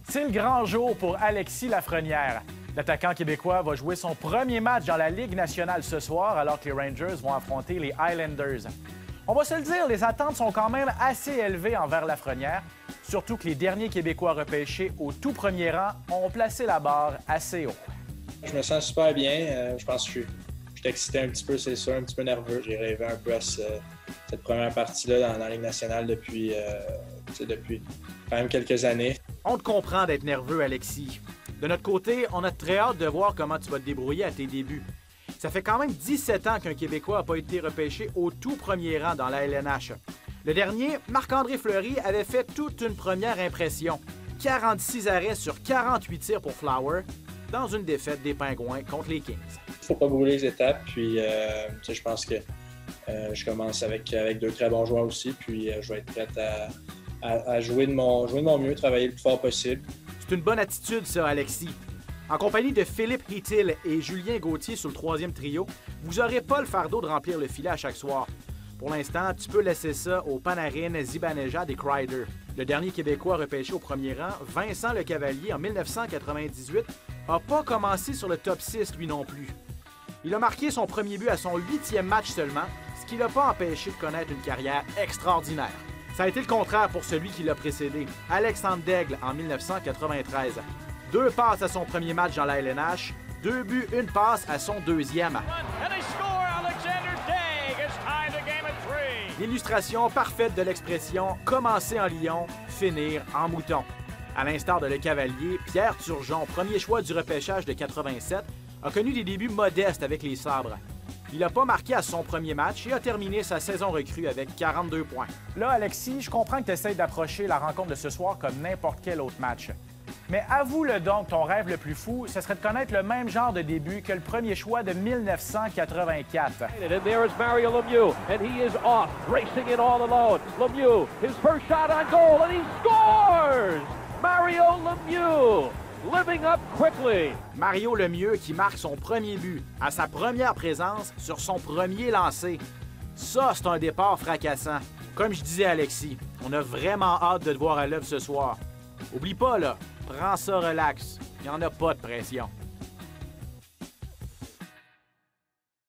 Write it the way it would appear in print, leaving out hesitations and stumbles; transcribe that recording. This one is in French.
C'est le grand jour pour Alexis Lafrenière. L'attaquant québécois va jouer son premier match dans la Ligue nationale ce soir alors que les Rangers vont affronter les Highlanders. On va se le dire, les attentes sont quand même assez élevées envers Lafrenière, surtout que les derniers Québécois repêchés au tout premier rang ont placé la barre assez haut. Je me sens super bien. Je pense que je suis excité un petit peu, c'est sûr, un petit peu nerveux. J'ai rêvé un peu à cette première partie-là dans la Ligue nationale depuis quand même quelques années. On te comprend d'être nerveux, Alexis. De notre côté, on a très hâte de voir comment tu vas te débrouiller à tes débuts. Ça fait quand même 17 ans qu'un Québécois n'a pas été repêché au tout premier rang dans la LNH. Le dernier, Marc-André Fleury, avait fait toute une première impression. 46 arrêts sur 48 tirs pour Flower dans une défaite des Pingouins contre les Kings. Il ne faut pas brûler les étapes, puis je pense que je commence avec deux très bons joueurs aussi, puis je vais être prêt à jouer de mon mieux, travailler le plus fort possible. C'est une bonne attitude, ça, Alexis. En compagnie de Philippe Hitil et Julien Gauthier sur le troisième trio, vous n'aurez pas le fardeau de remplir le filet à chaque soir. Pour l'instant, tu peux laisser ça aux Panarin, Zibanejad et Kreider. Le dernier Québécois repêché au premier rang, Vincent Lecavalier, en 1998, n'a pas commencé sur le top 6 lui non plus. Il a marqué son premier but à son 8e match seulement, ce qui ne l'a pas empêché de connaître une carrière extraordinaire. Ça a été le contraire pour celui qui l'a précédé, Alexandre Daigle, en 1993. 2 passes à son premier match dans la LNH, 2 buts, 1 passe à son deuxième. L'illustration parfaite de l'expression « commencer en lion, finir en mouton ». À l'instar de Le Cavalier, Pierre Turgeon, premier choix du repêchage de 87, a connu des débuts modestes avec les Sabres. Il n'a pas marqué à son premier match et a terminé sa saison recrue avec 42 points. Là, Alexis, je comprends que tu essaies d'approcher la rencontre de ce soir comme n'importe quel autre match. Mais avoue-le donc, ton rêve le plus fou, ce serait de connaître le même genre de début que le premier choix de 1984. And there is Mario Lemieux, and he is off, racing it all alone. Lemieux, his first shot on goal, and he scores! Mario Lemieux, living up quickly. Mario Lemieux qui marque son premier but à sa première présence sur son premier lancé. Ça, c'est un départ fracassant. Comme je disais à Alexis, on a vraiment hâte de te voir à l'œuvre ce soir. Oublie pas, là, prends ça relax. Il n'y en a pas de pression.